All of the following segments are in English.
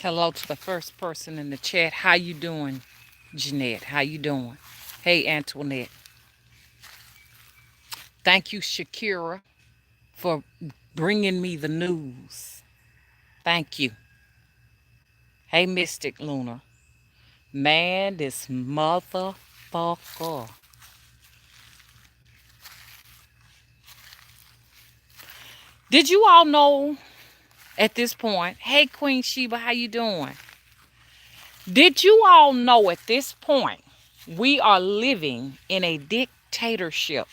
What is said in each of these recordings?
Hello to the first person in the chat. How you doing, Jeanette? How you doing? Hey, Antoinette. Thank you, Shakira, for bringing me the news. Thank you. Hey, Mystic Luna. Man, this motherfucker. Did you all know at this point? Hey, Queen Sheba, how you doing? Did you all know at this point we are living in a dictatorship?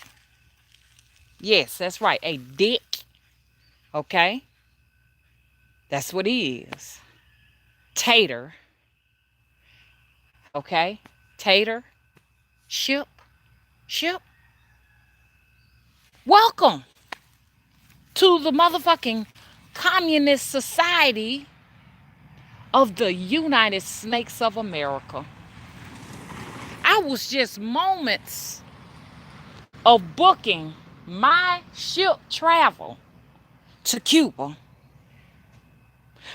Yes, that's right. A dick. Okay? That's what he is. Tater. Okay? Tater. Ship. Ship. Welcome to the motherfucking communist society of the United Snakes of America. I was just moments of booking my ship travel to Cuba.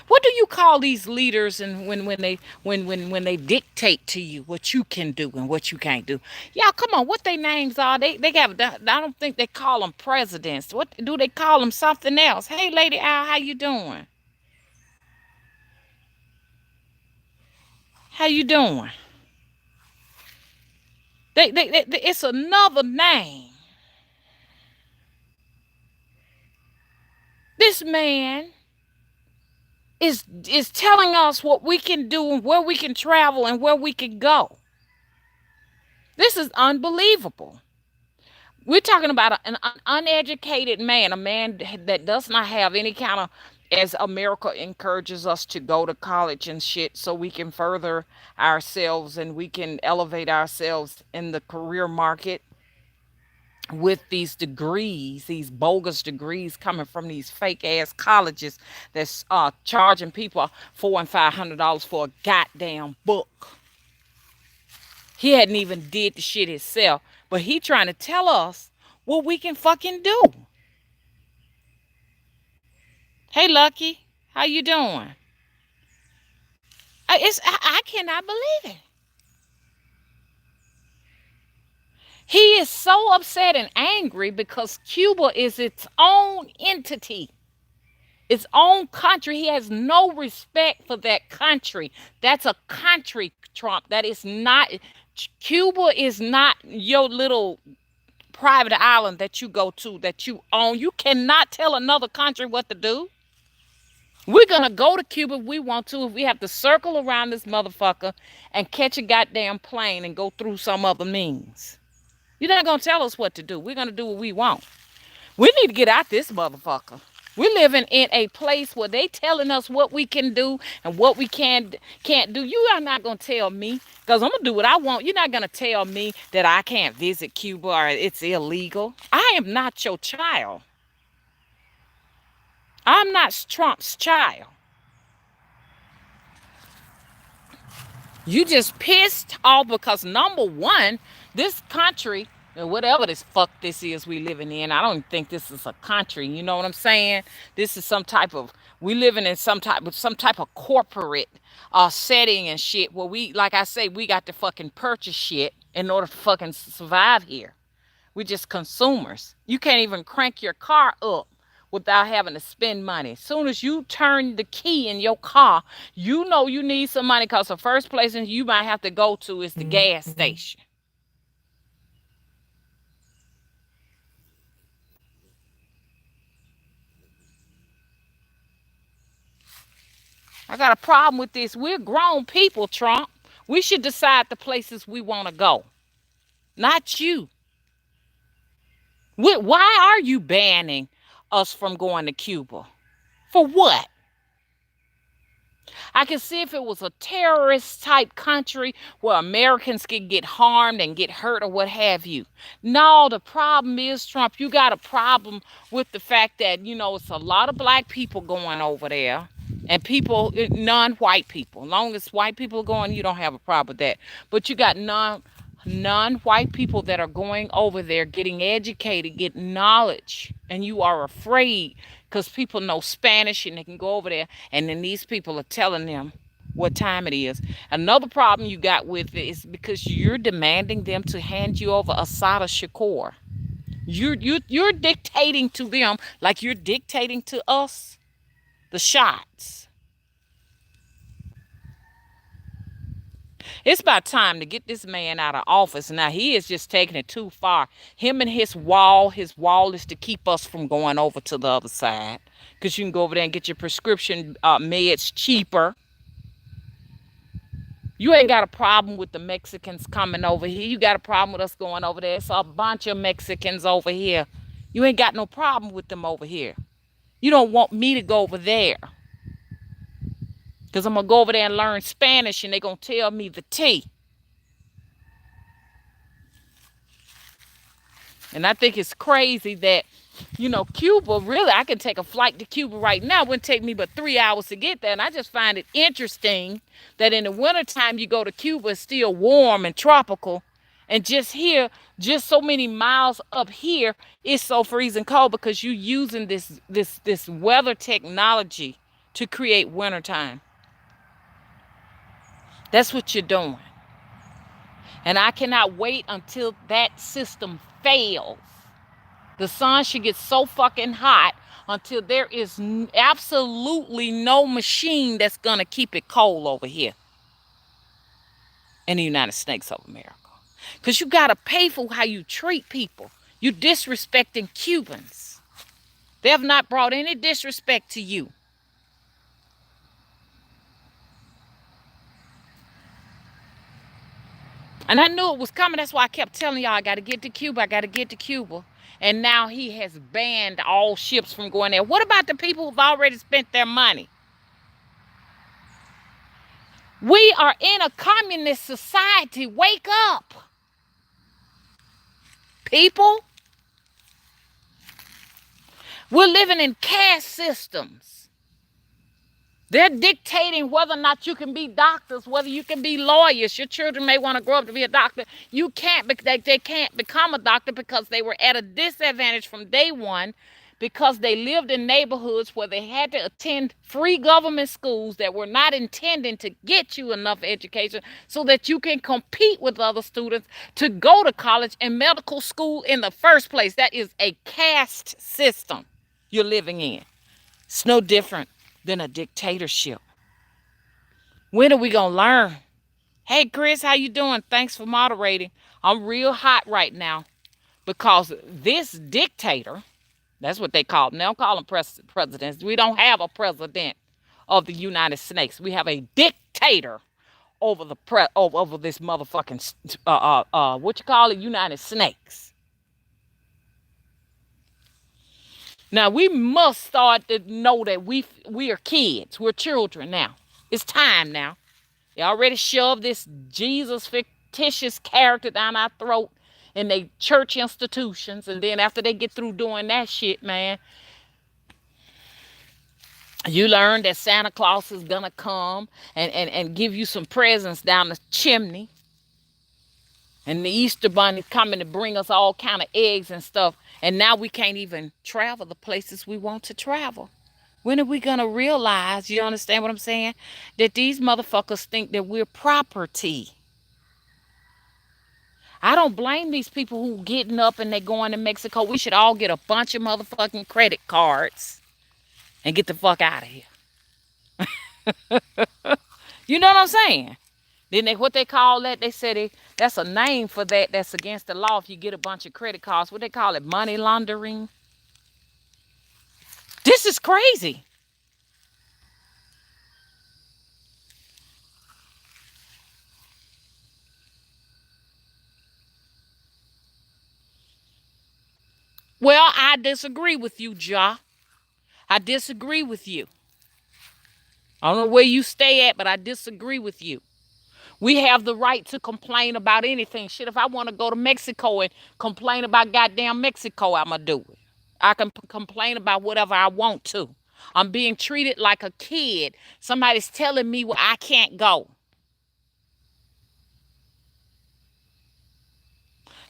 What do you call these leaders and when they dictate to you what you can do and what you can't do? Y'all, come on, what their names are? They got. I don't think they call them presidents. What do they call them? Something else. Hey, Lady Al, how you doing? How you doing? It's another name. This man is telling us what we can do and where we can travel and where we can go. This is unbelievable. We're talking about an uneducated man, a man that does not have any kind of, as America encourages us to go to college and shit so we can further ourselves and we can elevate ourselves in the career market with these degrees, these bogus degrees coming from these fake ass colleges that's charging people $400 and $500 for a goddamn book. He hadn't even did the shit himself, but he trying to tell us what we can fucking do. Hey, Lucky, how you doing? I cannot believe it. He is so upset and angry because Cuba is its own entity, its own country. He has no respect for that country. That's a country, Trump. That is not, Cuba is not your little private island that you go to, that you own. You cannot tell another country what to do. We're going to go to Cuba if we want to, if we have to circle around this motherfucker and catch a goddamn plane and go through some other means. You're not going to tell us what to do. We're going to do what we want. We need to get out this motherfucker. We're living in a place where they telling us what we can do and what we can't do. You are not going to tell me, because I'm going to do what I want. You're not going to tell me that I can't visit Cuba or it's illegal. I am not your child. I'm not Trump's child. You just pissed off because, number one, this country, whatever this fuck this is we living in, I don't think this is a country. You know what I'm saying? This is some type of, we living in some type of corporate setting and shit where we, like I say, we got to fucking purchase shit in order to fucking survive here. We just consumers. You can't even crank your car up without having to spend money. As soon as you turn the key in your car, you know you need some money, because the first place you might have to go to is the gas station. I got a problem with this. We're grown people, Trump. We should decide the places we want to go, not you. Why are you banning us from going to Cuba? For what? I can see if it was a terrorist type country where Americans could get harmed and get hurt or what have you. No, the problem is, Trump, you got a problem with the fact that, it's a lot of black people going over there and people, non-white people. As long as white people are going, you don't have a problem with that. But you got non-white people that are going over there, getting educated, getting knowledge, and you are afraid because people know Spanish and they can go over there, and then these people are telling them what time it is. Another problem you got with it is because you're demanding them to hand you over Assata Shakur. You're dictating to them like you're dictating to us the shots. It's about time to get this man out of office. Now he is just taking it too far. Him and his wall is to keep us from going over to the other side. Because you can go over there and get your prescription meds cheaper. You ain't got a problem with the Mexicans coming over here. You got a problem with us going over there. It's a bunch of Mexicans over here. You ain't got no problem with them over here. You don't want me to go over there. Because I'm going to go over there and learn Spanish and they're going to tell me the tea. And I think it's crazy that, Cuba, really, I can take a flight to Cuba right now. It wouldn't take me but 3 hours to get there. And I just find it interesting that in the wintertime you go to Cuba, it's still warm and tropical. And just here, just so many miles up here, it's so freezing cold because you're using this weather technology to create wintertime. That's what you're doing. And I cannot wait until that system fails. The sun should get so fucking hot until there is absolutely no machine that's going to keep it cold over here in the United States of America. Because you got to pay for how you treat people. You're disrespecting Cubans. They have not brought any disrespect to you. And I knew it was coming. That's why I kept telling y'all, I got to get to Cuba. I got to get to Cuba. And now he has banned all ships from going there. What about the people who've already spent their money? We are in a communist society. Wake up. People. We're living in caste systems. They're dictating whether or not you can be doctors, whether you can be lawyers. Your children may want to grow up to be a doctor. You can't, they can't become a doctor because they were at a disadvantage from day one because they lived in neighborhoods where they had to attend free government schools that were not intending to get you enough education so that you can compete with other students to go to college and medical school in the first place. That is a caste system you're living in. It's no different than a dictatorship. When are we gonna learn? Hey Chris, how you doing? Thanks for moderating. I'm real hot right now because this dictator, that's what they call them. They don't call them presidents. We don't have a president of the United States. We have a dictator over over this motherfucking United Snakes. Now, we must start to know that we are kids. We're children now. It's time now. They already shoved this Jesus fictitious character down our throat in their church institutions. And then after they get through doing that shit, man, you learn that Santa Claus is going to come and give you some presents down the chimney. And the Easter Bunny's coming to bring us all kind of eggs and stuff. And now we can't even travel the places we want to travel. When are we going to realize, you understand what I'm saying? That these motherfuckers think that we're property. I don't blame these people who getting up and they going to Mexico. We should all get a bunch of motherfucking credit cards and get the fuck out of here. You know what I'm saying? Then what they call that, they said that's a name for that that's against the law if you get a bunch of credit cards. What they call it, money laundering. This is crazy. Well, I disagree with you, Ja. I disagree with you. I don't know where you stay at, but I disagree with you. We have the right to complain about anything. Shit, if I want to go to Mexico and complain about goddamn Mexico, I'm going to do it. I can complain about whatever I want to. I'm being treated like a kid. Somebody's telling me where I can't go.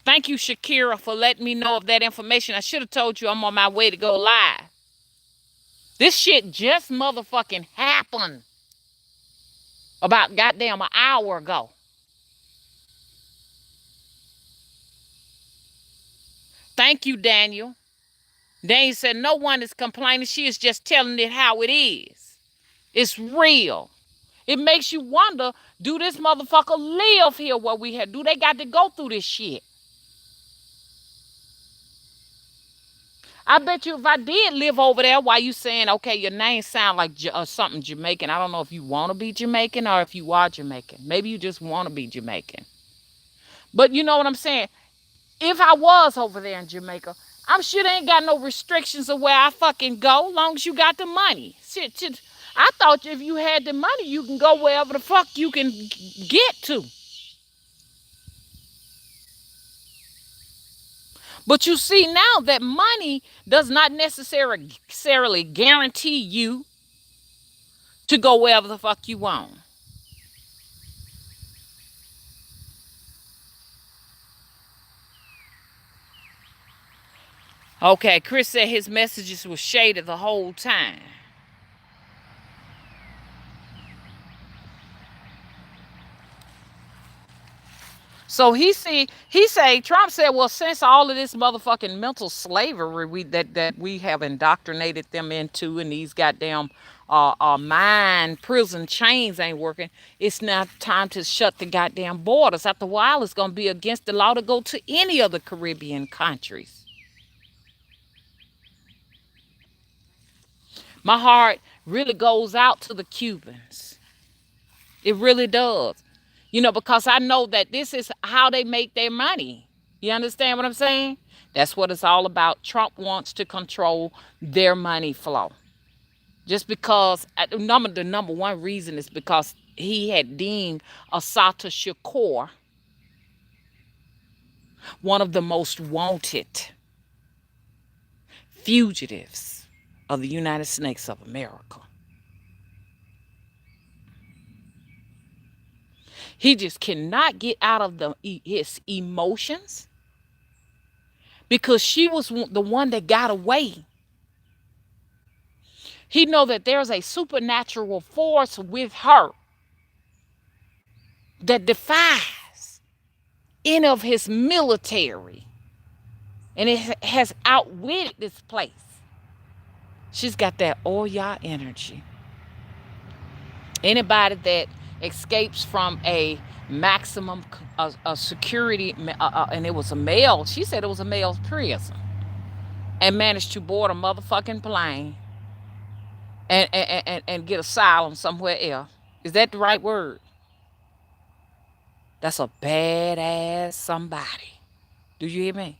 Thank you, Shakira, for letting me know of that information. I should have told you I'm on my way to go live. This shit just motherfucking happened. about goddamn an hour ago. Thank you, Daniel. Daniel said no one is complaining. She is just telling it how it is. It's real. It makes you wonder, do this motherfucker live here where we have? Do they got to go through this shit? I bet you if I did live over there, why you saying, okay, your name sound like something Jamaican. I don't know if you want to be Jamaican or if you are Jamaican. Maybe you just want to be Jamaican. But you know what I'm saying? If I was over there in Jamaica, I'm sure they ain't got no restrictions of where I fucking go, long as you got the money. Shit. I thought if you had the money, you can go wherever the fuck you can get to. But you see now that money does not necessarily guarantee you to go wherever the fuck you want. Okay, Chris said his messages were shaded the whole time. So he say Trump said, well, since all of this motherfucking mental slavery that we have indoctrinated them into, and these goddamn mind prison chains ain't working, it's now time to shut the goddamn borders. After a while, it's gonna be against the law to go to any of the Caribbean countries. My heart really goes out to the Cubans. It really does. Because I know that this is how they make their money. You understand what I'm saying? That's what it's all about. Trump wants to control their money flow. Just because the number one reason is because he had deemed Assata Shakur one of the most wanted fugitives of the United States of America. He just cannot get out of his emotions because she was the one that got away. He know that there's a supernatural force with her that defies any of his military, and it has outwitted this place. She's got that Oya energy. Anybody that escapes from a maximum security, and it was a male, she said it was a male prison, and managed to board a motherfucking plane and get asylum somewhere else. Is that the right word? That's a badass somebody. Do you hear me?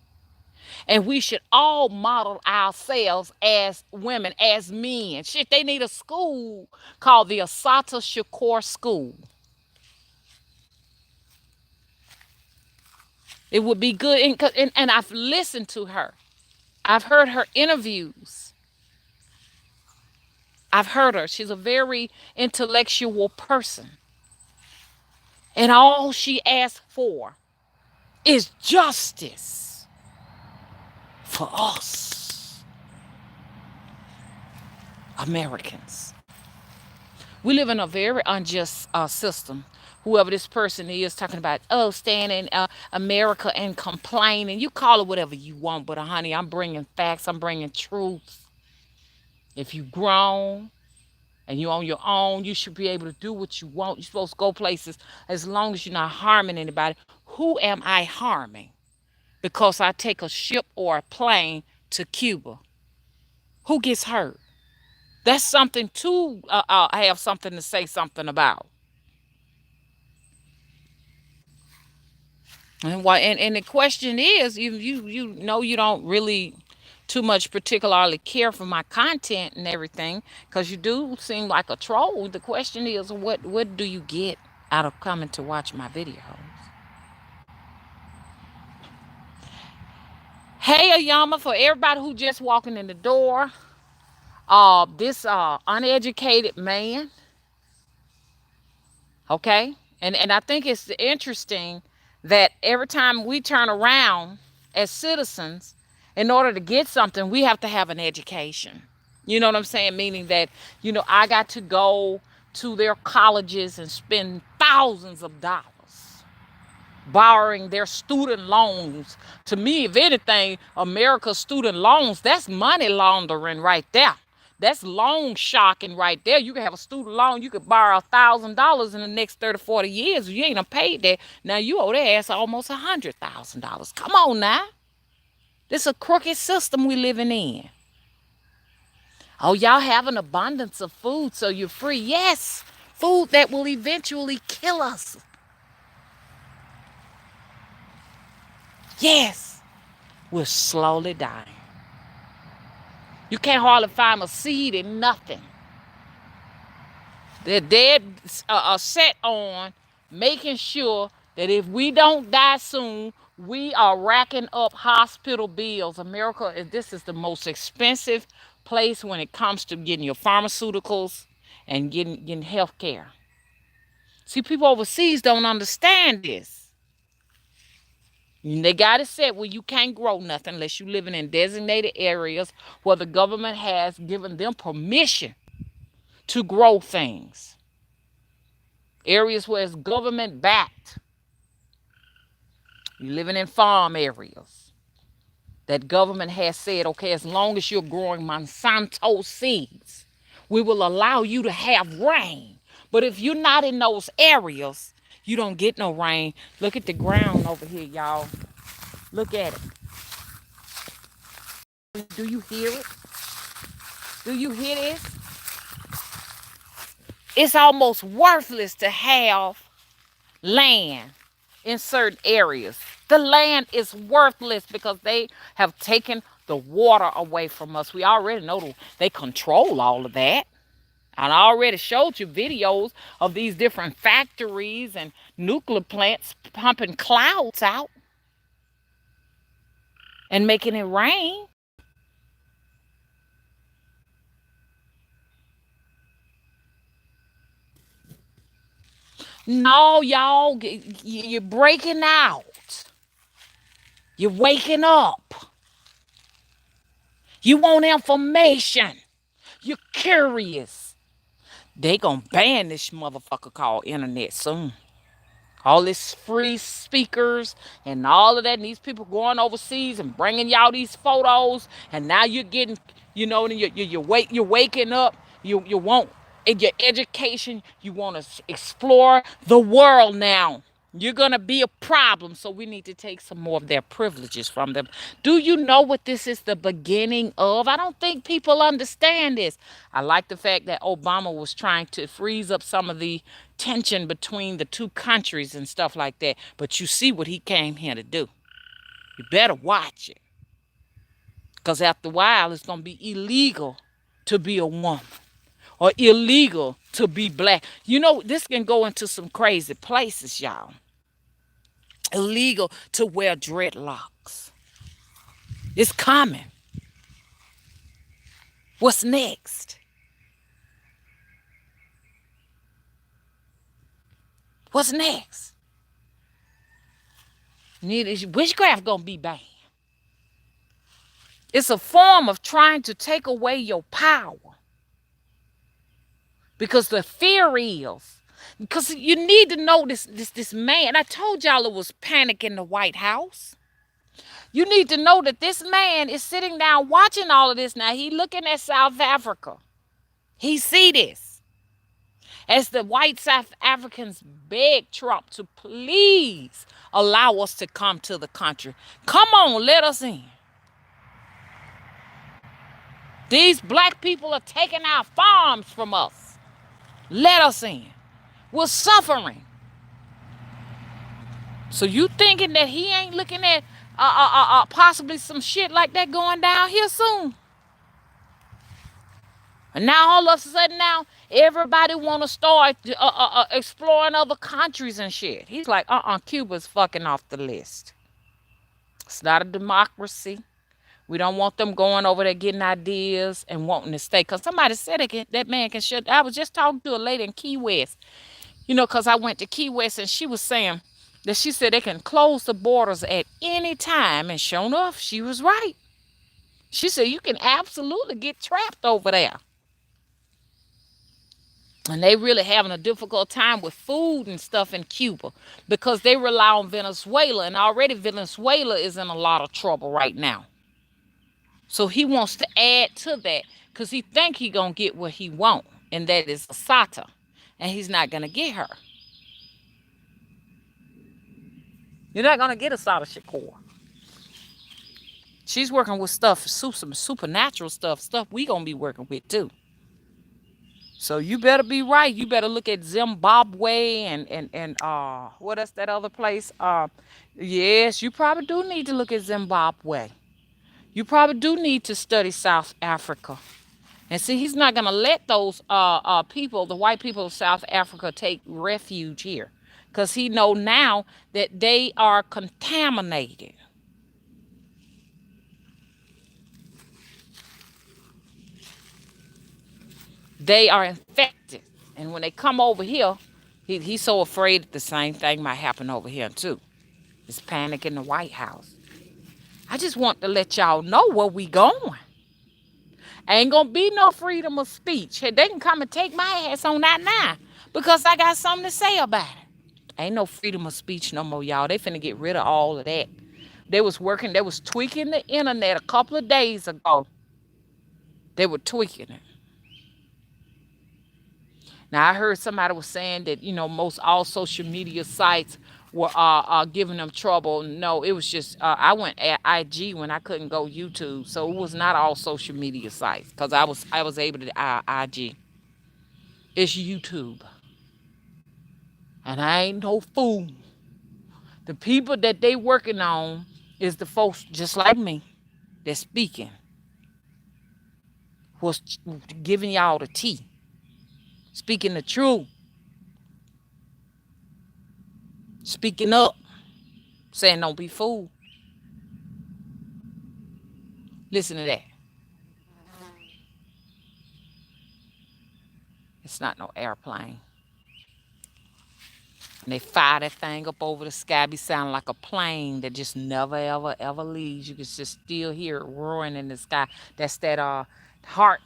And we should all model ourselves as women, as men. Shit, they need a school called the Assata Shakur School. It would be good. And I've listened to her. I've heard her interviews. I've heard her. She's a very intellectual person. And all she asks for is justice for us Americans. We live in a very unjust system. Whoever this person is talking about, staying in America and complaining. You call it whatever you want, but honey, I'm bringing facts. I'm bringing truth. If you grown and you're on your own, you should be able to do what you want. You're supposed to go places as long as you're not harming anybody. Who am I harming? Because I take a ship or a plane to Cuba. Who gets hurt? That's something to have something to say something about. And the question is, you know you don't really too much particularly care for my content and everything, because you do seem like a troll. The question is, what do you get out of coming to watch my videos? Hey, Ayama, for everybody who just walking in the door, this uneducated man, okay? And I think it's interesting that every time we turn around as citizens, in order to get something, we have to have an education. You know what I'm saying? Meaning that, I got to go to their colleges and spend thousands of dollars borrowing their student loans. To me, if anything, America's student loans, that's money laundering right there. That's loan sharking right there. You can have a student loan, you could borrow $1,000 in the next 30, 40 years. If you ain't paid that, now you owe their ass almost $100,000. Come on now. This is a crooked system we living in. Oh, y'all have an abundance of food, so you're free. Yes, food that will eventually kill us. Yes, we're slowly dying. You can't hardly find a seed in nothing. They're dead set on making sure that if we don't die soon, we are racking up hospital bills. America, this is the most expensive place when it comes to getting your pharmaceuticals and getting health care. See, people overseas don't understand this. They got it set where you can't grow nothing unless you're living in designated areas where the government has given them permission to grow things. Areas where it's government backed. You're living in farm areas that government has said, okay, as long as you're growing Monsanto seeds, we will allow you to have rain. But if you're not in those areas, you don't get no rain. Look at the ground over here, y'all. Look at it. Do you hear it? Do you hear this? It's almost worthless to have land in certain areas. The land is worthless because they have taken the water away from us. We already know they control all of that. And I already showed you videos of these different factories and nuclear plants pumping clouds out and making it rain. No, y'all, you're breaking out. You're waking up. You want information. You're curious. They gonna ban this motherfucker called internet soon. All this free speakers and all of that, and these people going overseas and bringing y'all these photos, and now you're getting, you're waking up. You want in your education. You want to explore the world now. You're gonna be a problem, so we need to take some more of their privileges from them. Do you know what this is the beginning of? I don't think people understand this. I like the fact that Obama was trying to freeze up some of the tension between the two countries and stuff like that. But you see what he came here to do. You better watch it. Because after a while, it's going to be illegal to be a woman or illegal to be black. You know, this can go into some crazy places, y'all. Illegal to wear dreadlocks. It's coming. What's next? What's next? Witchcraft gonna be banned. It's a form of trying to take away your power. Because the fear is, because you need to know this man. I told y'all it was panic in the White House. You need to know that this man is sitting down watching all of this now. He looking at South Africa. He see this. As the white South Africans beg Trump to please allow us to come to the country. Come on, let us in. These black people are taking our farms from us. Let us in. We're suffering. So you thinking that he ain't looking at possibly some shit like that going down here soon? And now all of a sudden now everybody want to start exploring other countries and shit. He's like, Cuba's fucking off the list. It's not a democracy. We don't want them going over there getting ideas and wanting to stay. Because somebody said that man can shut. I was just talking to a lady in Key West. You know, because I went to Key West and she was saying that she said they can close the borders at any time. And sure enough, she was right. She said you can absolutely get trapped over there. And they really having a difficult time with food and stuff in Cuba because they rely on Venezuela, and already Venezuela is in a lot of trouble right now. So he wants to add to that because he think he gonna get what he want, and that is Assata, and he's not gonna get her. You're not gonna get Assata Shakur. She's working with stuff, some supernatural stuff we gonna be working with too. So you better be right. You better look at Zimbabwe and what else that other place? Yes, you probably do need to look at Zimbabwe. You probably do need to study South Africa. And see, he's not gonna let those people, the white people of South Africa, take refuge here, because he know now that they are contaminated. They are infected, and when they come over here, he's so afraid that the same thing might happen over here too. It's panic in the White House. I just want to let y'all know where we going. Ain't gonna be no freedom of speech. Hey, they can come and take my ass on that now because I got something to say about it. Ain't no freedom of speech no more, y'all. They finna get rid of all of that. They was tweaking the internet a couple of days ago. They were tweaking it. Now I heard somebody was saying that most all social media sites were giving them trouble. No, it was just I went at IG when I couldn't go YouTube, so it was not all social media sites because I was able to IG. It's YouTube, and I ain't no fool. The people that they working on is the folks just like me that's speaking, who's giving y'all the tea, speaking the truth, speaking up, saying don't be fooled. Listen to that. It's not no airplane. And they fire that thing up over the sky, be sounding like a plane that just never, ever, ever leaves. You can just still hear it roaring in the sky. That's that harp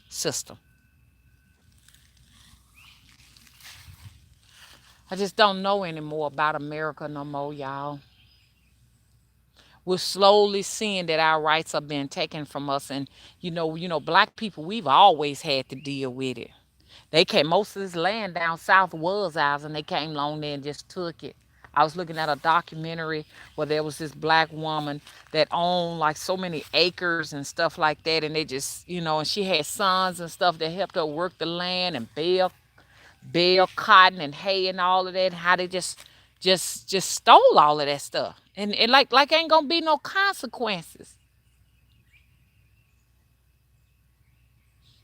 system. I just don't know anymore about America no more, y'all. We're slowly seeing that our rights are being taken from us, and black people, we've always had to deal with it. They came, most of this land down south was ours, and they came along there and just took it. I was looking at a documentary where there was this black woman that owned like so many acres and stuff like that, and they just, and she had sons and stuff that helped her work the land and bale cotton and hay and all of that. And how they just stole all of that stuff, and like ain't gonna be no consequences.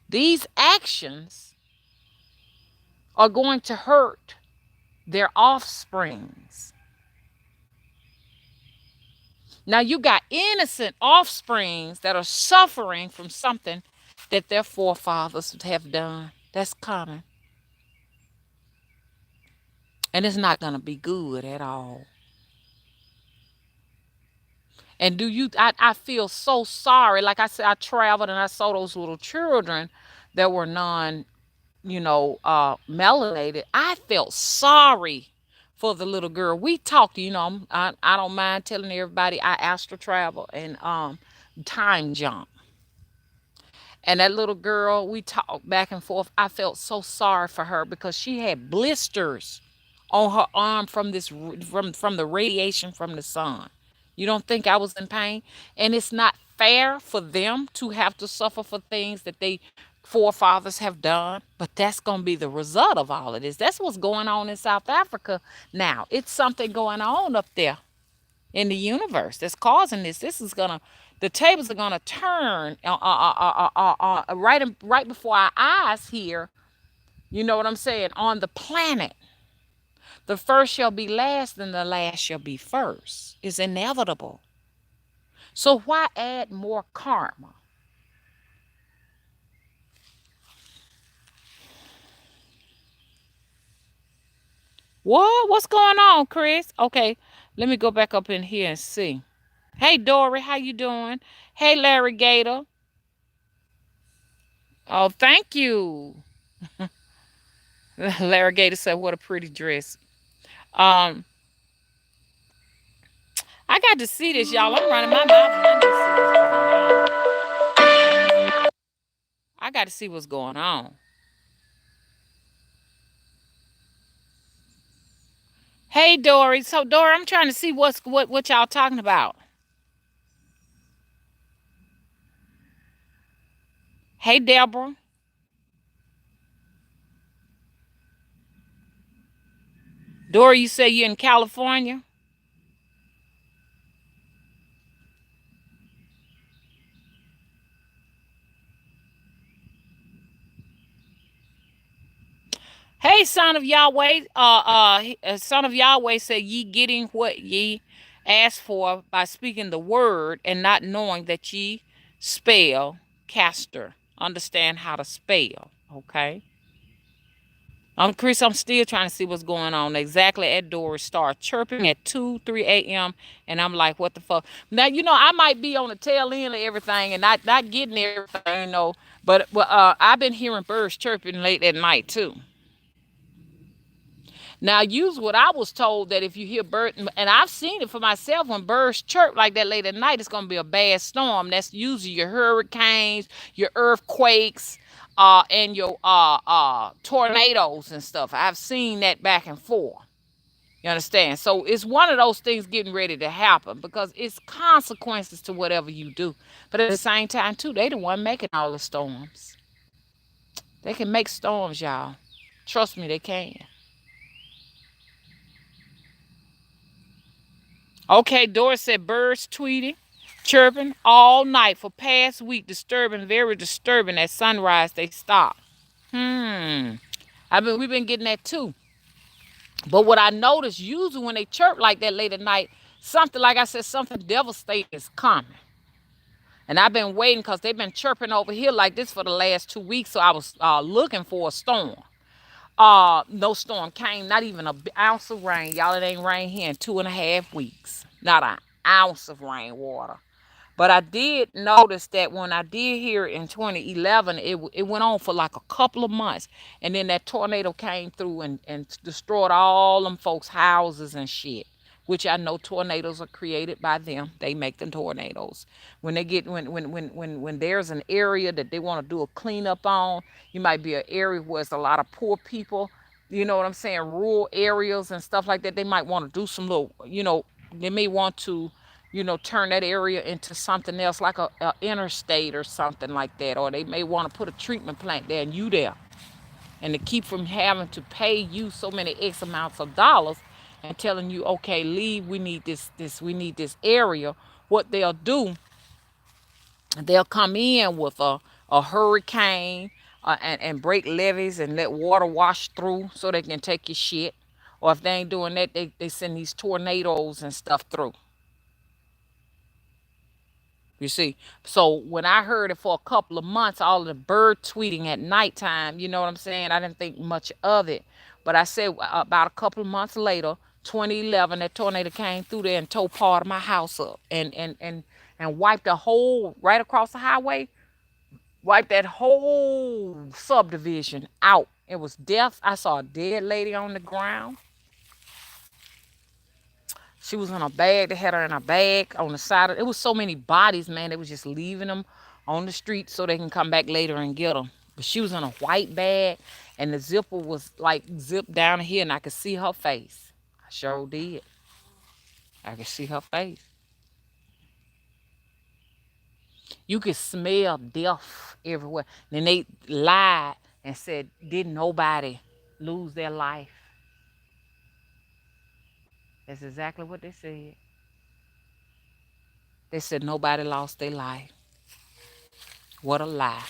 These actions are going to hurt their offsprings. Now you got innocent offsprings that are suffering from something that their forefathers have done. That's common. And it's not going to be good at all. And I feel so sorry. Like I said, I traveled and I saw those little children that were melanated. I felt sorry for the little girl. We talked, I don't mind telling everybody I astral travel and time jump. And that little girl, we talked back and forth. I felt so sorry for her because she had blisters on her arm from from the radiation from the sun. You don't think I was in pain? And it's not fair for them to have to suffer for things that they forefathers have done, but that's going to be the result of all of this. That's what's going on in South Africa now. It's something going on up there in the universe that's causing this. The tables are gonna turn right before our eyes here. You know what I'm saying? On the planet, the first shall be last, and the last shall be first. It's inevitable. So why add more karma? What? What's going on, Chris? Okay, let me go back up in here and see. Hey, Dory, how you doing? Hey, Larry Gator. Oh, thank you. Larry Gator said, "What a pretty dress." Um, I got to see this, y'all. I'm running my mouth, and I need to see what's going on. I got to see what's going on. Hey, Dory. So, Dory, I'm trying to see what y'all talking about. Hey, Deborah. Dory, you say you're in California? Hey, son of Yahweh. Son of Yahweh said, "Ye getting what ye asked for by speaking the word and not knowing that ye spell caster. Understand how to spell, okay?" I'm Chris. I'm still trying to see what's going on. Exactly at doors start chirping at 2, 3 a.m. And I'm like, what the fuck? Now I might be on the tail end of everything and not getting everything, but I've been hearing birds chirping late at night too. Now, use what I was told that if you hear birds, and I've seen it for myself, when birds chirp like that late at night, it's going to be a bad storm. That's usually your hurricanes, your earthquakes, and your tornadoes and stuff. I've seen that back and forth. You understand? So it's one of those things getting ready to happen because it's consequences to whatever you do. But at the same time, too, they the one making all the storms. They can make storms, y'all. Trust me, they can. Okay, Doris said birds tweeting, chirping all night for past week, disturbing, very disturbing. At sunrise, they stop. Hmm. We've been getting that too. But what I noticed, usually when they chirp like that late at night, something like I said, something devastating is coming. And I've been waiting because they've been chirping over here like this for the last 2 weeks. So I was looking for a storm. No storm came, not even an ounce of rain. Y'all, it ain't rain here in 2.5 weeks. Not an ounce of rainwater. But I did notice that when I did hear it in 2011, it went on for like a couple of months. And then that tornado came through and destroyed all them folks' houses and shit. Which I know tornadoes are created by them. They make the tornadoes. When they get when there's an area that they want to do a cleanup on, you might be an area where there's a lot of poor people, you know what I'm saying, rural areas and stuff like that. They might want to do some little, they may want to turn that area into something else like a interstate or something like that, or they may want to put a treatment plant there and you there, and to keep from having to pay you so many x amounts of dollars and telling you, okay, leave, we need we need this area. What they'll do, they'll come in with a hurricane, and break levees and let water wash through so they can take your shit. Or if they ain't doing that, they send these tornadoes and stuff through. You see, so when I heard it for a couple of months, all of the bird tweeting at nighttime, you know what I'm saying? I didn't think much of it. But I said about a couple of months later, 2011, that tornado came through there and tore part of my house up and wiped the whole, right across the highway, wiped that whole subdivision out. It was death. I saw a dead lady on the ground. She was in a bag. They had her in a bag on the side of it. Was so many bodies, man. They was just leaving them on the street so they can come back later and get them. But she was in a white bag, and the zipper was like zipped down here, and I could see her face. I sure did. I could see her face. You could smell death everywhere. Then they lied and said, didn't nobody lose their life? That's exactly what they said. They said nobody lost their life. What a lie.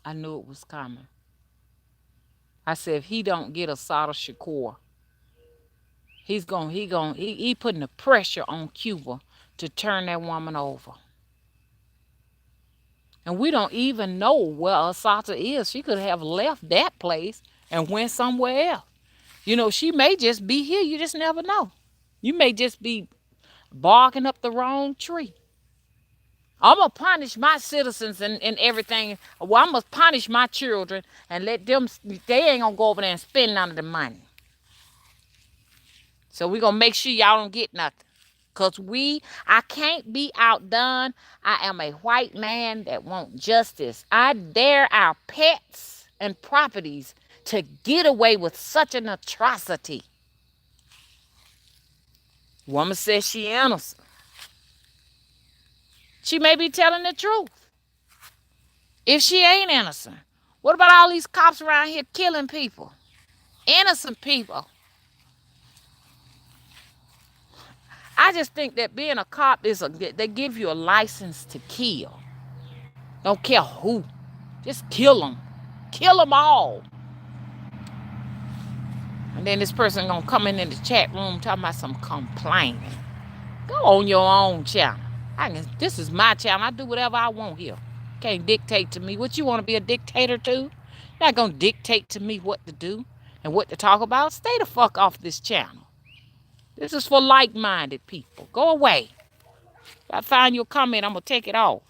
I knew it was coming. I said if he don't get Assata Shakur, he putting the pressure on Cuba to turn that woman over. And we don't even know where Assata is. She could have left that place and went somewhere else. She may just be here. You just never know. You may just be barking up the wrong tree. I'm gonna punish my citizens and everything. Well, I'm gonna punish my children and let them. They ain't gonna go over there and spend none of the money. So we gonna make sure y'all don't get nothing. Cause I can't be outdone. I am a white man that want justice. I dare our pets and properties to get away with such an atrocity. Woman says she innocent. She may be telling the truth. If she ain't innocent, what about all these cops around here killing people? Innocent people. I just think that being a cop they give you a license to kill. Don't care who. Just kill them. Kill them all. And then this person gonna come in the chat room talking about some complaining. Go on your own channel. This is my channel. I do whatever I want here. Can't dictate to me. What you want to be a dictator to? You're not gonna dictate to me what to do and what to talk about. Stay the fuck off this channel. This is for like-minded people. Go away. If I find your comment, I'm gonna take it off.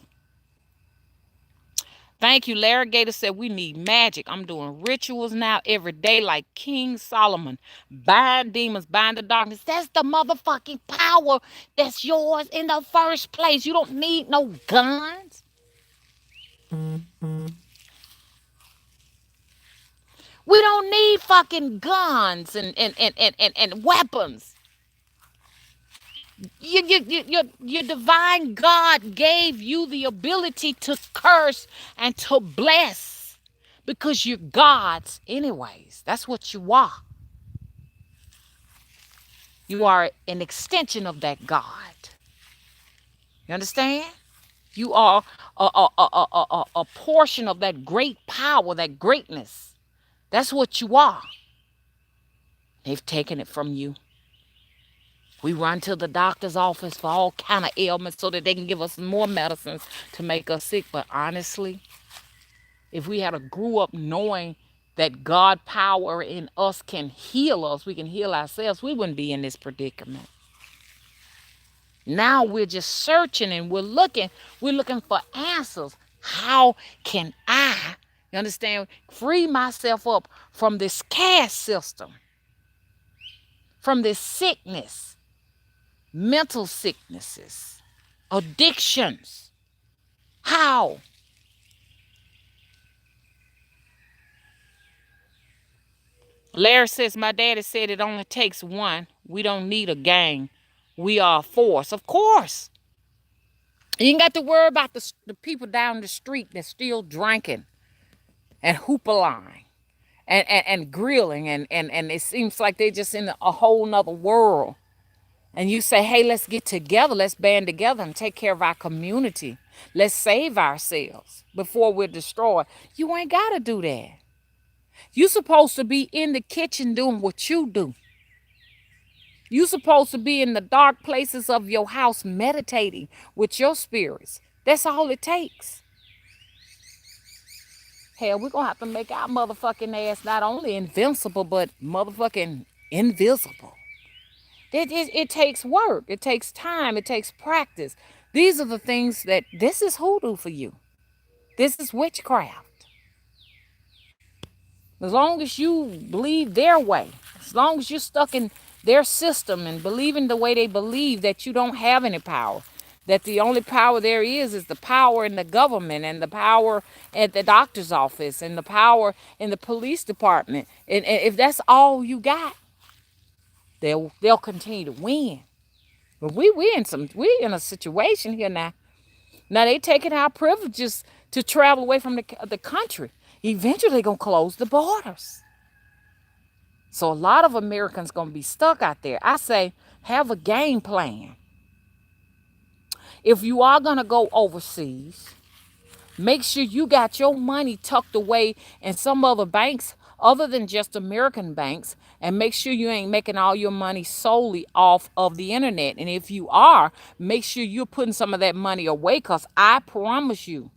Thank you. Larry Gator said we need magic. I'm doing rituals now every day like King Solomon. Bind demons, bind the darkness. That's the motherfucking power that's yours in the first place. You don't need no guns. We don't need fucking guns and weapons. Your divine God gave you the ability to curse and to bless because you're God's anyways. That's what you are. You are an extension of that God. You understand? You are a portion of that great power, that greatness. That's what you are. They've taken it from you. We run to the doctor's office for all kind of ailments so that they can give us more medicines to make us sick. But honestly, if we had a grew up knowing that God power in us can heal us, we can heal ourselves, we wouldn't be in this predicament. Now we're just searching and we're looking for answers. How can I, you understand, free myself up from this caste system, from this sickness, mental sicknesses, addictions? How? Larry says, my daddy said it only takes one. We don't need a gang. We are a force. Of course. You ain't got to worry about the people down the street that's still drinking and hooping and grilling and it seems like they're just in a whole nother world. And you say, hey, let's get together. Let's band together and take care of our community. Let's save ourselves before we're destroyed. You ain't got to do that. You're supposed to be in the kitchen doing what you do. You're supposed to be in the dark places of your house meditating with your spirits. That's all it takes. Hell, we're going to have to make our motherfucking ass not only invincible, but motherfucking invisible. It takes work. It takes time. It takes practice. These are the things this is hoodoo for you. This is witchcraft. As long as you believe their way, as long as you're stuck in their system and believing the way they believe that you don't have any power, that the only power there is the power in the government and the power at the doctor's office and the power in the police department. And if that's all you got, they'll continue to win. But we're in a situation here now. Now they taking our privileges to travel away from the country. Eventually they're gonna close the borders. So a lot of Americans gonna be stuck out there. I say have a game plan. If you are gonna go overseas, make sure you got your money tucked away in some other banks other than just American banks, and make sure you ain't making all your money solely off of the internet. And if you are, make sure you're putting some of that money away, because I promise you,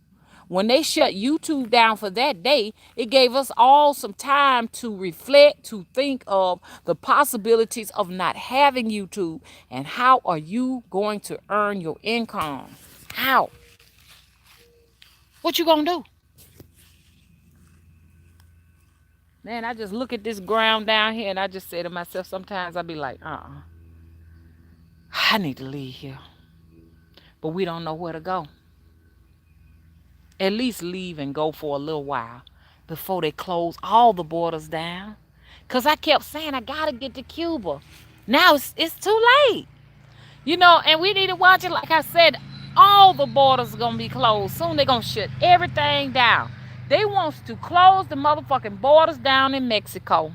when they shut YouTube down for that day, it gave us all some time to reflect, to think of the possibilities of not having YouTube and how are you going to earn your income? How? What you gonna do? Man, I just look at this ground down here and I just say to myself, sometimes I be like, I need to leave here. But we don't know where to go. At least leave and go for a little while before they close all the borders down. Cause I kept saying I gotta get to Cuba. Now it's too late. And we need to watch it. Like I said, all the borders are gonna be closed. Soon they're gonna shut everything down. They want to close the motherfucking borders down in Mexico.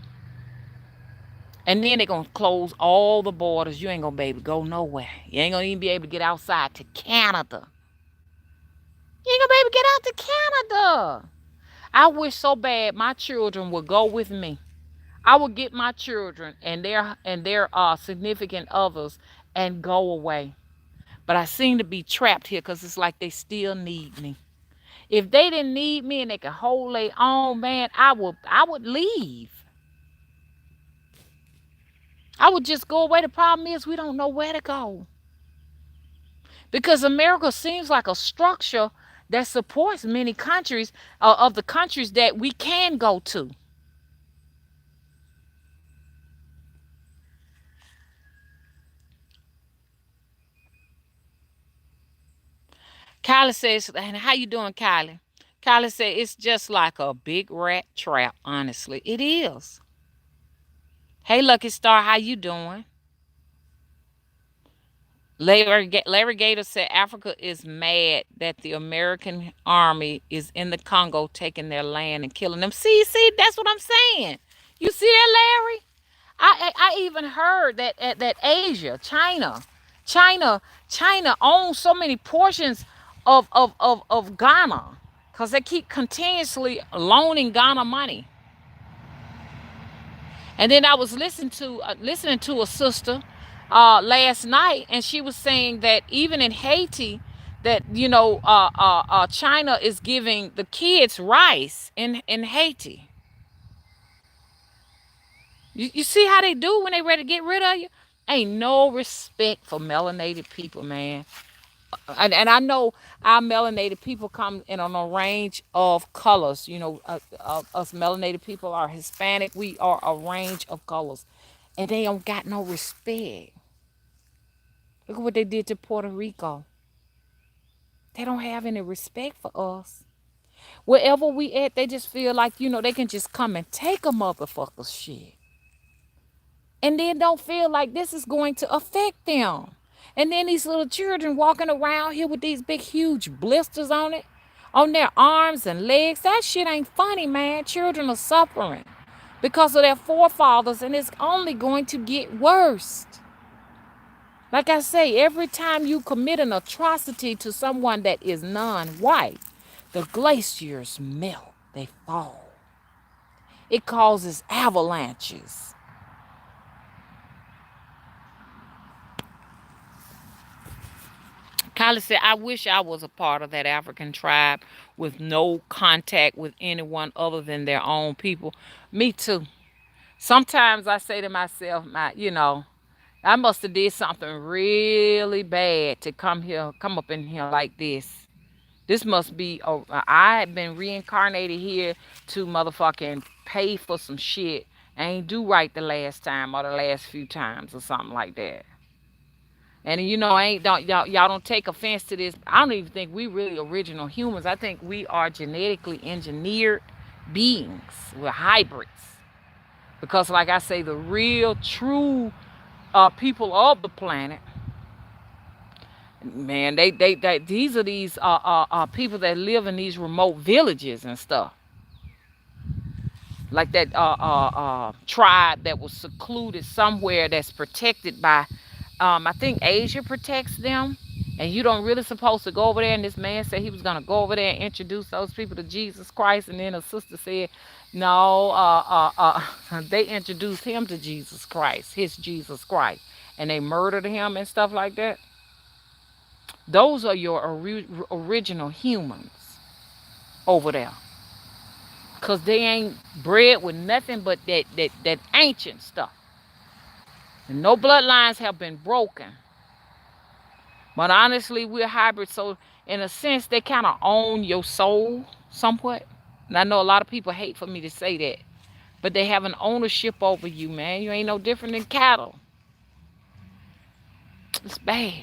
And then they're gonna close all the borders. You ain't gonna be able to go nowhere. You ain't gonna even be able to get outside to Canada. You ain't gonna be able to get out to Canada. I wish so bad my children would go with me. I would get my children and their significant others and go away. But I seem to be trapped here because it's like they still need me. If they didn't need me and they could hold their own, man, I would leave. I would just go away. The problem is we don't know where to go. Because America seems like a structure that supports many countries of the countries that we can go to. Kylie says, and how you doing, Kylie? Kylie said it's just like a big rat trap, honestly. It is. Hey, Lucky Star, how you doing? Larry Gator said Africa is mad that the American army is in the Congo taking their land and killing them. See, that's what I'm saying. You see that, Larry? I even heard that Asia, China owns so many portions of Ghana because they keep continuously loaning Ghana money. And then I was listening to a sister last night, and she was saying that even in Haiti, that China is giving the kids rice in Haiti. You see how they do when they ready to get rid of you? Ain't no respect for melanated people, man. And I know our melanated people come in on a range of colors. Us melanated people are Hispanic. We are a range of colors. And they don't got no respect. Look at what they did to Puerto Rico. They don't have any respect for us. Wherever we at, they just feel like, they can just come and take a motherfucker's shit. And then don't feel like this is going to affect them. And then these little children walking around here with these big, huge blisters on their arms and legs. That shit ain't funny, man. Children are suffering because of their forefathers, and it's only going to get worse. Like I say, every time you commit an atrocity to someone that is non-white, the glaciers melt, they fall. It causes avalanches. Kylie said, I wish I was a part of that African tribe with no contact with anyone other than their own people. Me too. Sometimes I say to myself, I must have did something really bad to come up in here like this. This must be, I had been reincarnated here to motherfucking pay for some shit. I ain't do right the last time or the last few times or something like that. And I ain't don't y'all don't take offense to this. I don't even think we really original humans. I think we are genetically engineered beings. We're hybrids. Because like I say, the real true people of the planet, man, they these are these people that live in these remote villages and stuff. Like that tribe that was secluded somewhere that's protected by I think Asia protects them, and you don't really supposed to go over there. And this man said he was gonna go over there and introduce those people to Jesus Christ, and then a sister said, no, they introduced him to Jesus Christ, his Jesus Christ, and they murdered him and stuff like that. Those are your original humans over there, cause they ain't bred with nothing but that ancient stuff. And no bloodlines have been broken. But honestly, we're hybrids. So in a sense, they kind of own your soul somewhat. And I know a lot of people hate for me to say that, but they have an ownership over you, man. You ain't no different than cattle. It's bad.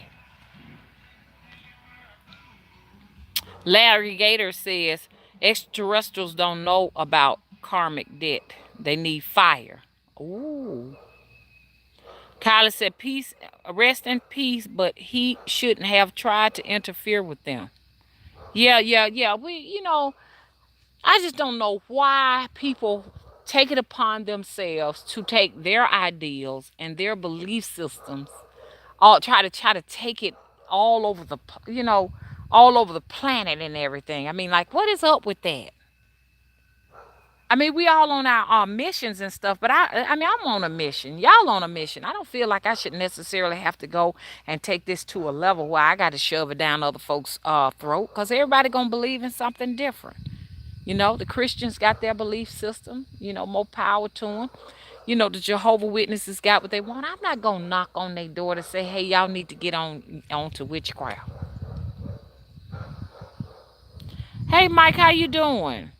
Larry Gator says extraterrestrials don't know about karmic debt. They need fire. Ooh. Kylie said peace, rest in peace, but he shouldn't have tried to interfere with them. Yeah, yeah, yeah. I just don't know why people take it upon themselves to take their ideals and their belief systems, all try to take it all over the all over the planet and everything. I mean, like, what is up with that? I mean, we all on our missions and stuff, but I mean, I'm on a mission. Y'all on a mission. I don't feel like I should necessarily have to go and take this to a level where I got to shove it down other folks' throat, because everybody gonna believe in something different. The Christians got their belief system. More power to them. The Jehovah Witnesses got what they want. I'm not gonna knock on their door to say, "Hey, y'all need to get on to witchcraft." Hey, Mike, how you doing?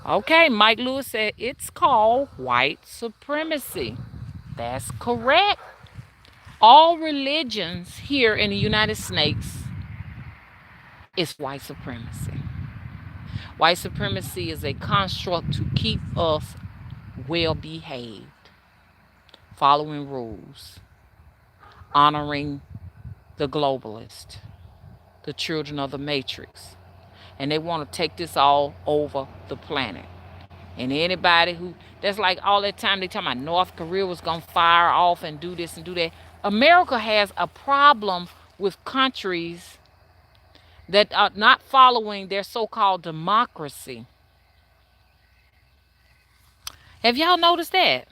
Okay, Mike Lewis said it's called white supremacy. That's correct. All religions here in the United States is white supremacy. White supremacy is a construct to keep us well behaved, following rules, honoring the globalist, the children of the matrix. And they want to take this all over the planet. And anybody that's like all that time they talking about North Korea was going to fire off and do this and do that. America has a problem with countries that are not following their so-called democracy. Have y'all noticed that?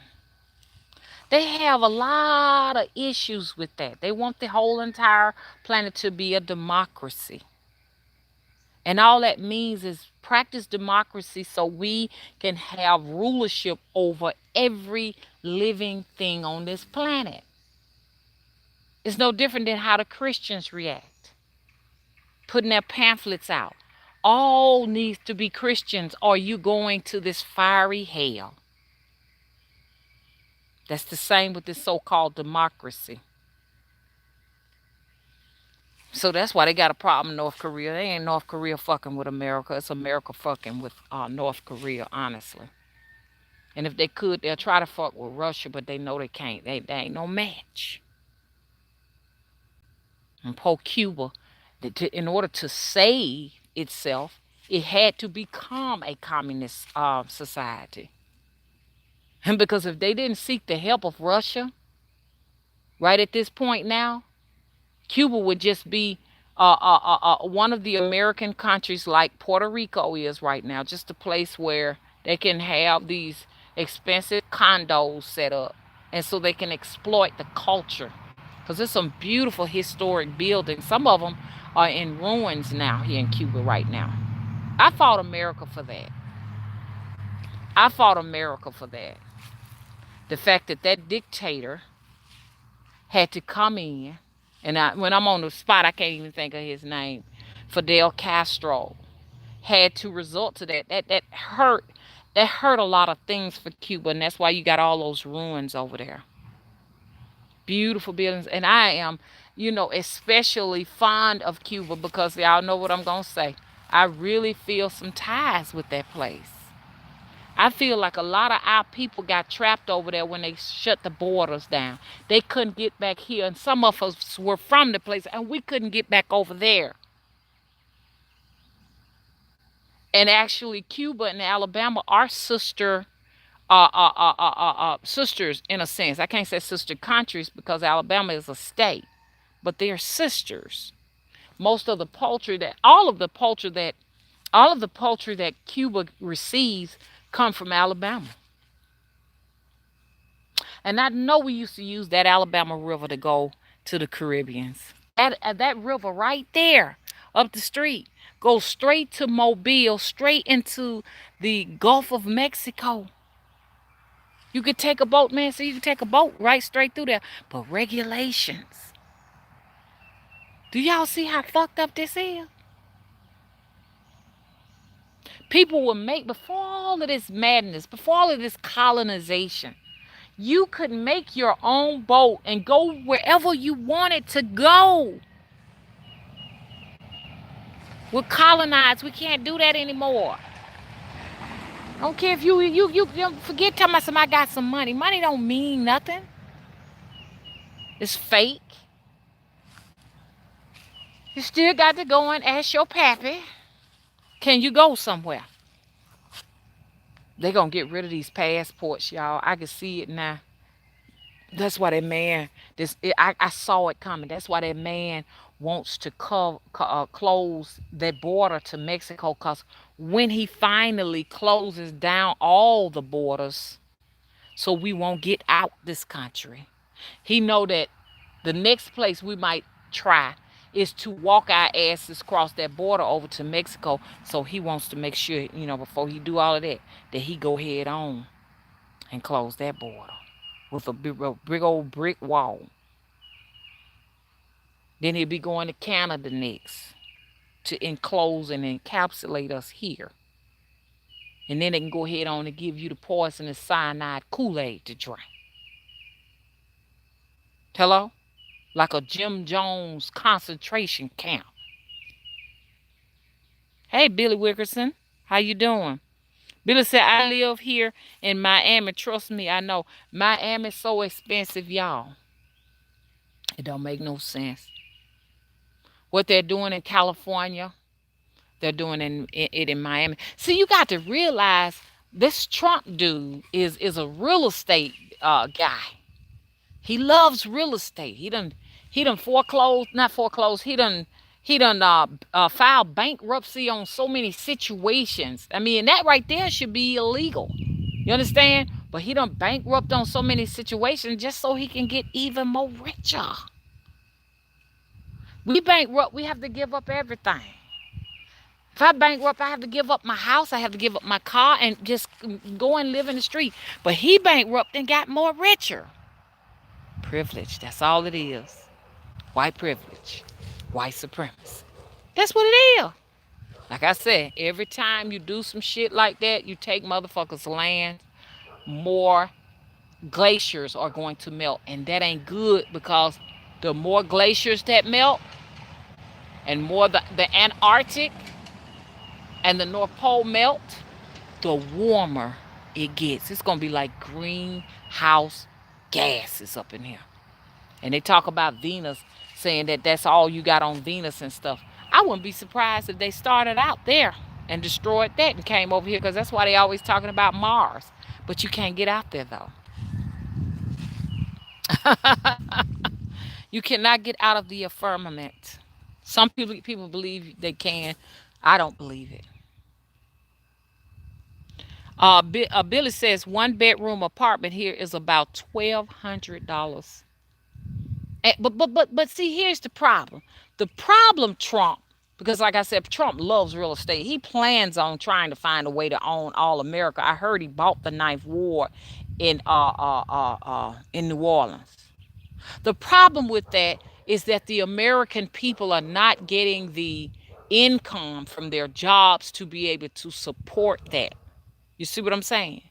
They have a lot of issues with that. They want the whole entire planet to be a democracy. And all that means is practice democracy so we can have rulership over every living thing on this planet. It's no different than how the Christians react, putting their pamphlets out. All needs to be Christians, or you going to this fiery hell. That's the same with this so-called democracy. So that's why they got a problem in North Korea. They ain't North Korea fucking with America. It's America fucking with North Korea, honestly. And if they could, they'll try to fuck with Russia, but they know they can't. They ain't no match. And poor Cuba, in order to save itself, it had to become a communist society. And because if they didn't seek the help of Russia, right at this point now, Cuba would just be one of the American countries like Puerto Rico is right now, just a place where they can have these expensive condos set up, and so they can exploit the culture. Because there's some beautiful historic buildings. Some of them are in ruins now here in Cuba right now. I fought America for that. I fought America for that. The fact that that dictator had to come in, and when I'm on the spot, I can't even think of his name. Fidel Castro had to resort to that. That hurt. That hurt a lot of things for Cuba, and that's why you got all those ruins over there. Beautiful buildings, and I am, especially fond of Cuba because y'all know what I'm gonna say. I really feel some ties with that place. I feel like a lot of our people got trapped over there when they shut the borders down. They couldn't get back here, and some of us were from the place, and we couldn't get back over there. And actually, Cuba and Alabama are sisters in a sense. I can't say sister countries because Alabama is a state, but they're sisters. Most of the poultry that all of the poultry that Cuba receives come from Alabama. And I know we used to use that Alabama River to go to the Caribbeans. That river right there up the street goes straight to Mobile, straight into the Gulf of Mexico. You could take a boat, man, so you can take a boat right straight through there. But regulations. Do y'all see how fucked up this is? People will make, before all of this madness, before all of this colonization, you could make your own boat and go wherever you wanted to go. We're colonized. We can't do that anymore. I don't care if you forget talking about somebody got some money. Money don't mean nothing. It's fake. You still got to go and ask your pappy, can you go somewhere? They gonna get rid of these passports, y'all. I can see it now. That's why that man, I saw it coming. That's why that man wants to close that border to Mexico. Cause when he finally closes down all the borders, so we won't get out this country, he know that the next place we might try is to walk our asses across that border over to Mexico. So he wants to make sure, before he do all of that, that he go head on and close that border with a big old brick wall. Then he'll be going to Canada next to enclose and encapsulate us here. And then they can go ahead on and give you the poisonous cyanide Kool-Aid to drink. Hello? Like a Jim Jones concentration camp. Hey, Billy Wickerson, how you doing? Billy said, I live here in Miami. Trust me, I know. Miami's so expensive, y'all. It don't make no sense. What they're doing in California, they're doing it in Miami. See, you got to realize this Trump dude is a real estate guy. He loves real estate. He done foreclosed, not foreclosed. He done filed bankruptcy on so many situations. I mean, that right there should be illegal. You understand? But he done bankrupt on so many situations just so he can get even more richer. We bankrupt, we have to give up everything. If I bankrupt, I have to give up my house, I have to give up my car, and just go and live in the street. But he bankrupt and got more richer. Privilege, that's all it is. White privilege, white supremacy. That's what it is. Like I said, every time you do some shit like that, you take motherfuckers' land, more glaciers are going to melt. And that ain't good, because the more glaciers that melt, and more the Antarctic and the North Pole melt, the warmer it gets. It's going to be like greenhouse gases up in here. And they talk about Venus, saying that that's all you got on Venus and stuff. I wouldn't be surprised if they started out there and destroyed that and came over here, because that's why they always talking about Mars. But you can't get out there, though. You cannot get out of the firmament. Some people believe they can. I don't believe it. Billy says 1 bedroom apartment here is about $1,200. But see, here's the problem. The problem, Trump, because like I said, Trump loves real estate. He plans on trying to find a way to own all America. I heard he bought the Ninth Ward in New Orleans. The problem with that is that the American people are not getting the income from their jobs to be able to support that. You see what I'm saying?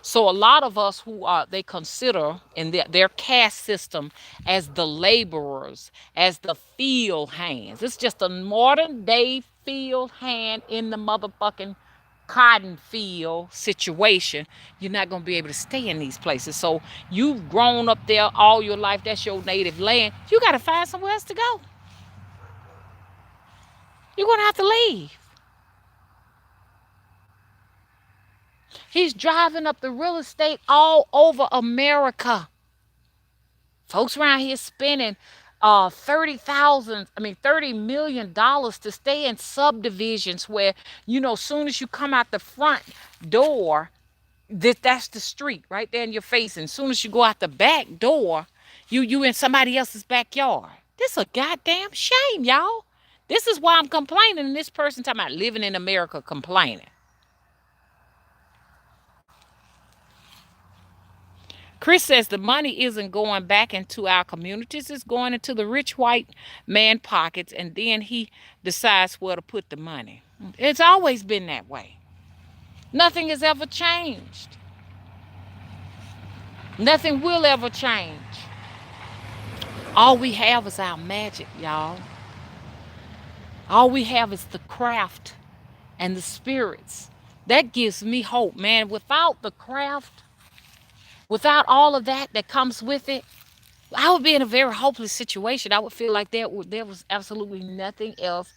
So a lot of us who are, they consider in their caste system as the laborers, as the field hands. It's just a modern day field hand in the motherfucking cotton field situation. You're not going to be able to stay in these places. So you've grown up there all your life. That's your native land. You got to find somewhere else to go. You're going to have to leave. He's driving up the real estate all over America. Folks around here spending $30 million to stay in subdivisions where, soon as you come out the front door, that's the street right there in your face. And as soon as you go out the back door, you in somebody else's backyard. This is a goddamn shame, y'all. This is why I'm complaining. And this person talking about living in America complaining. Chris says the money isn't going back into our communities, it's going into the rich white man pockets, and then he decides where to put the money. It's always been that way. Nothing has ever changed. Nothing will ever change. All we have is our magic, y'all. All we have is the craft and the spirits. That gives me hope, man. Without the craft, without all of that that comes with it, I would be in a very hopeless situation. I would feel like there was absolutely nothing else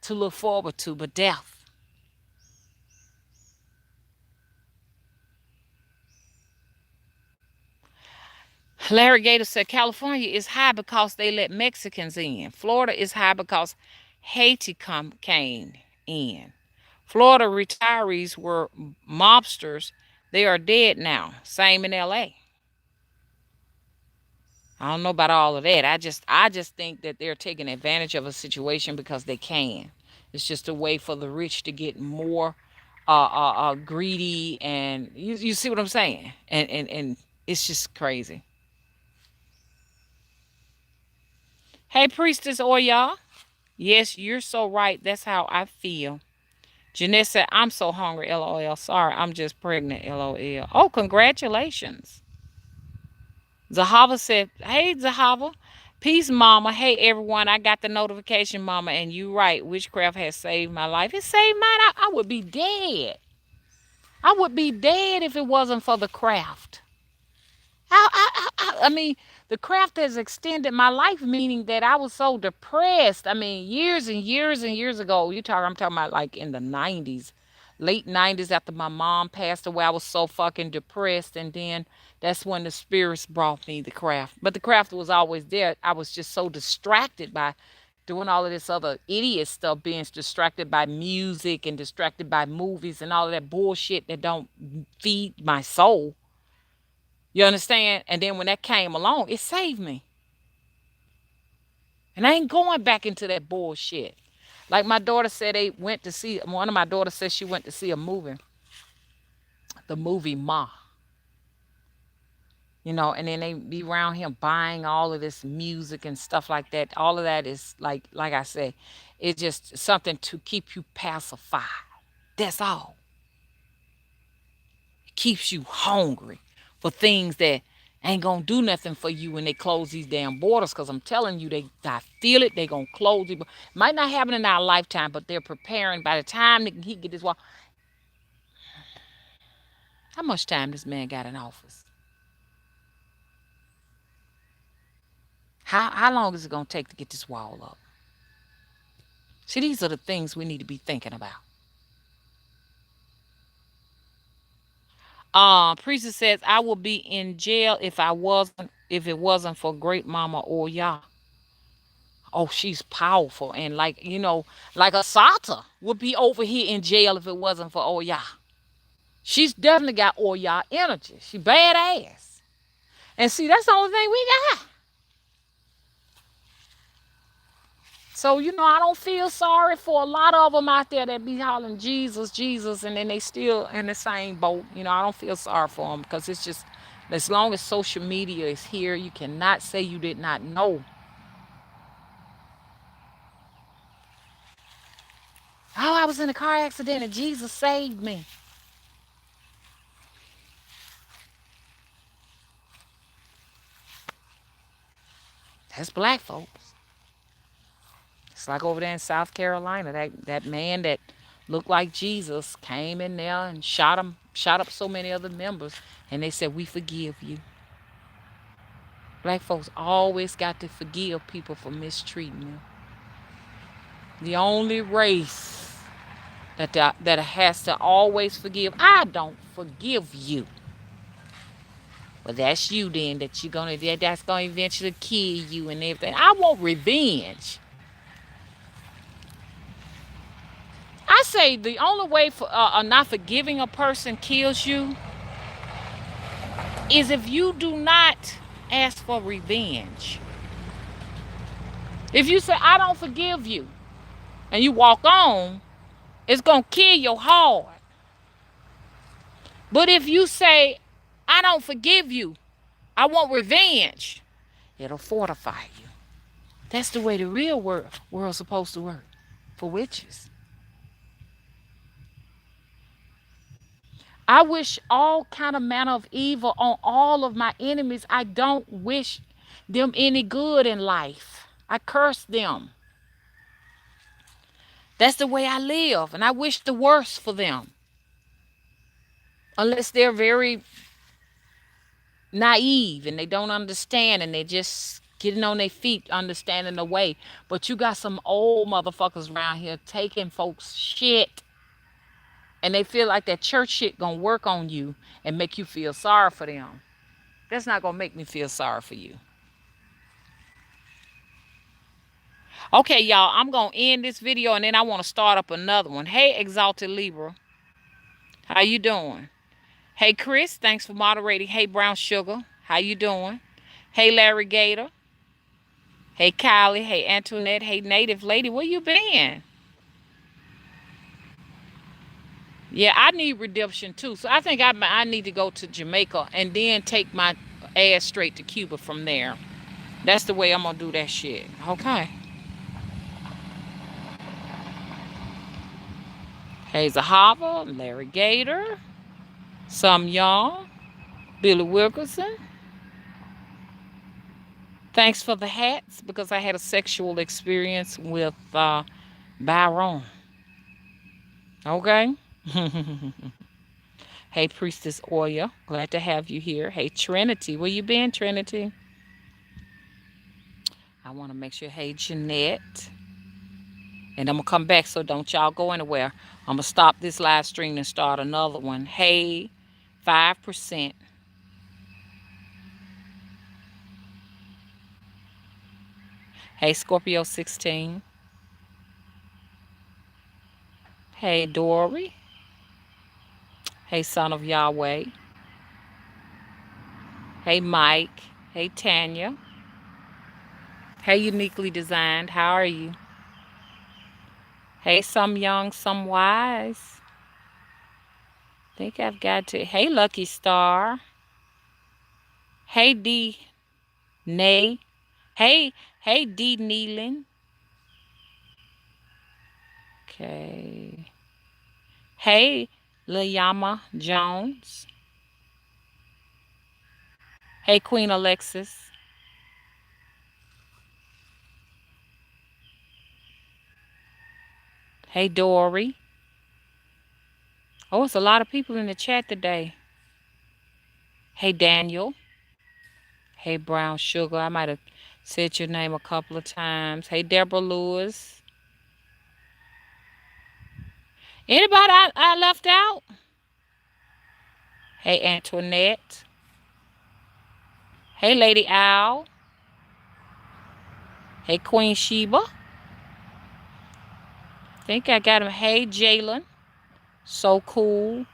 to look forward to but death. Larry Gator said California is high because they let Mexicans in. Florida is high because Haiti came in. Florida retirees were mobsters. They are dead now. Same in LA. I don't know about all of that. I just think that they're taking advantage of a situation because they can. It's just a way for the rich to get more greedy, and you see what I'm saying? And it's just crazy. Hey, Priestess Oya. Yes, you're so right. That's how I feel. Jeanette said, I'm so hungry, LOL. Sorry, I'm just pregnant, LOL. Oh, congratulations. Zahava said, hey, Zahava. Peace, Mama. Hey, everyone. I got the notification, Mama. And you right. Witchcraft has saved my life. It saved mine. I would be dead. I would be dead if it wasn't for the craft. I mean, the craft has extended my life, meaning that I was so depressed. I mean, years and years and years ago, I'm talking about like in the 90s, late 90s after my mom passed away, I was so fucking depressed. And then that's when the spirits brought me the craft. But the craft was always there. I was just so distracted by doing all of this other idiot stuff, being distracted by music and distracted by movies and all of that bullshit that don't feed my soul. You understand? And then when that came along, it saved me. And I ain't going back into that bullshit. Like my daughter said, one of my daughters said she went to see a movie, the movie Ma. And then they be around here buying all of this music and stuff like that. All of that is like I said, it's just something to keep you pacified. That's all. It keeps you hungry for things that ain't gonna do nothing for you when they close these damn borders. Cause I'm telling you, I feel it. They gonna close it. Might not happen in our lifetime, but they're preparing. By the time he get this wall, how much time this man got in office? How long is it gonna take to get this wall up? See, these are the things we need to be thinking about. Priest says I will be in jail if it wasn't for Great Mama or Yah. Oh, she's powerful. And like Assata would be over here in jail if it wasn't for Oya. She's definitely got Oya energy. She badass. And see, that's the only thing we got. So, I don't feel sorry for a lot of them out there that be hollering Jesus, Jesus, and then they still in the same boat. I don't feel sorry for them because it's just, as long as social media is here, you cannot say you did not know. Oh, I was in a car accident and Jesus saved me. That's black folks. It's like over there in South Carolina, that man that looked like Jesus came in there and shot up so many other members, and they said, "We forgive you." Black folks always got to forgive people for mistreating them. The only race that has to always forgive. I don't forgive you. Well, that's you then. That's gonna eventually kill you and everything. I want revenge. I say the only way for not forgiving a person kills you is if you do not ask for revenge. If you say, I don't forgive you, and you walk on, it's going to kill your heart. But if you say, I don't forgive you, I want revenge. It'll fortify you. That's the way the real world's supposed to work for witches. I wish all kind of manner of evil on all of my enemies. I don't wish them any good in life. I curse them. That's the way I live, and I wish the worst for them. Unless they're very naive and they don't understand and they just getting on their feet, understanding the way. But you got some old motherfuckers around here taking folks shit, and they feel like that church shit gonna work on you and make you feel sorry for them. That's not gonna make me feel sorry for you. Okay, y'all, I'm gonna end this video and then I want to start up another one. Hey, Exalted Libra, how you doing? Hey, Chris, thanks for moderating. Hey, Brown Sugar, how you doing? Hey, Larry Gator. Hey, Kylie. Hey, Antoinette. Hey, Native Lady, where you been? Yeah, I need redemption too. So I think I need to go to Jamaica and then take my ass straight to Cuba from there. That's the way I'm gonna do that shit. Okay. Hey, Zahava, Larry Gator, some y'all, Billy Wilkerson. Thanks for the hats because I had a sexual experience with Byron. Okay. Hey, Priestess Oya, glad to have you here. Hey, Trinity, where you been, Trinity? I want to make sure. Hey, Jeanette. And I'm going to come back, so don't y'all go anywhere. I'm going to stop this live stream and start another one. Hey, 5%. Hey, Scorpio 16. Hey, Dory. Hey, Son of Yahweh. Hey, Mike. Hey, Tanya. Hey, Uniquely Designed. How are you? Hey, some young, some wise. Think I've got to. Hey, Lucky Star. Hey, D. Nay. Hey, D. Kneeling. Okay. Hey, Layama Jones. Hey, Queen Alexis. Hey, Dory. Oh, it's a lot of people in the chat today. Hey, Daniel. Hey, Brown Sugar. I might have said your name a couple of times. Hey, Deborah Lewis. Anybody I left out? Hey, Antoinette. Hey, Lady Owl. Hey, Queen Sheba. Think I got him. Hey, Jalen. So cool.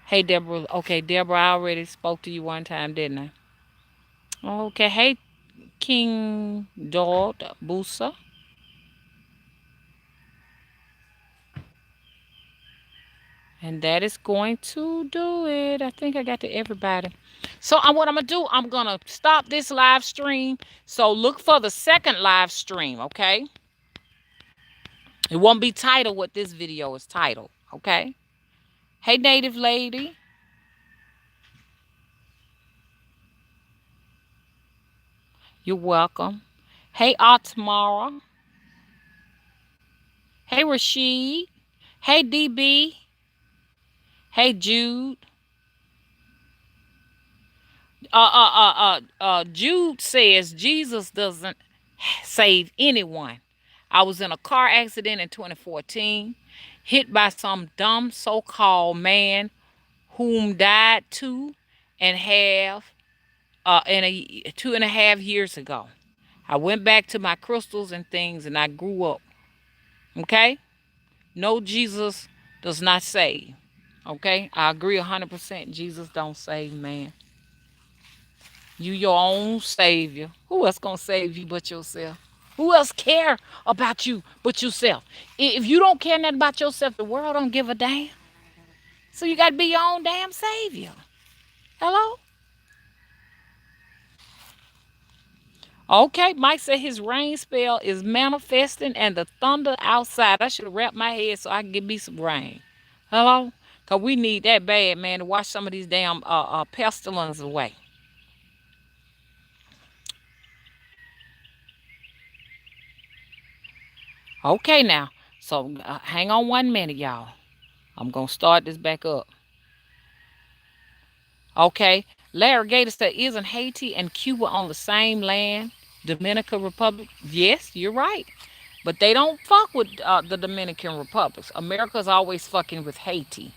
Hey, Deborah. Okay, Deborah, I already spoke to you one time, didn't I? Okay. Hey, King Dodd Busa. And that is going to do it. I think I got to everybody. So what I'm going to do, I'm going to stop this live stream. So look for the second live stream, okay? It won't be titled what this video is titled, okay? Hey, Native Lady. You're welcome. Hey, Atmara. Hey, Rashid. Hey, DB. Hey, Jude. Jude says Jesus doesn't save anyone. I was in a car accident in 2014, hit by some dumb so-called man whom died and 2.5 years ago. I went back to my crystals and things and I grew up. Okay? No, Jesus does not save. Okay? I agree 100%. Jesus don't save, man. You your own savior. Who else gonna save you but yourself? Who else care about you but yourself? If you don't care nothing about yourself, the world don't give a damn. So you gotta be your own damn savior. Hello? Okay, Mike said his rain spell is manifesting and the thunder outside. I should have wrapped my head so I can get me some rain. Hello? Because we need that bad, man, to wash some of these damn pestilence away. Okay, now. So hang on 1 minute, y'all. I'm going to start this back up. Okay. Larry Gator said, isn't Haiti and Cuba on the same land? Dominican Republic? Yes, you're right. But they don't fuck with the Dominican Republics. America's always fucking with Haiti.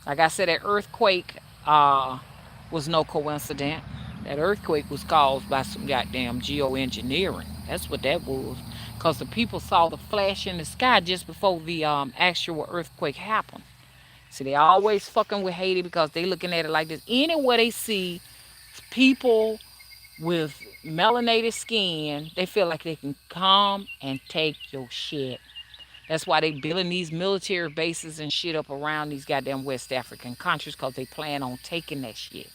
Like I said, that earthquake was no coincidence. That earthquake was caused by some goddamn geoengineering. That's what that was. Because the people saw the flash in the sky just before the actual earthquake happened. See, they always fucking with Haiti because they looking at it like this. Anywhere they see people with melanated skin, they feel like they can come and take your shit. That's why they building these military bases and shit up around these goddamn West African countries because they plan on taking that shit.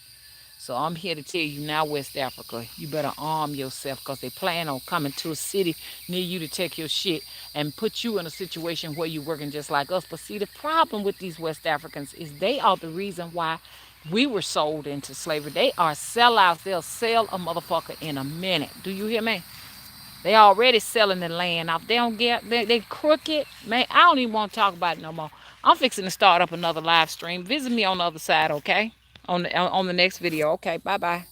So I'm here to tell you now, West Africa, you better arm yourself because they plan on coming to a city near you to take your shit and put you in a situation where you're working just like us. But see, the problem with these West Africans is they are the reason why we were sold into slavery. They are sellouts. They'll sell a motherfucker in a minute. Do you hear me? They already selling the land off. They don't get they crooked. Man, I don't even want to talk about it no more. I'm fixing to start up another live stream. Visit me on the other side, okay? On the next video. Okay, bye bye.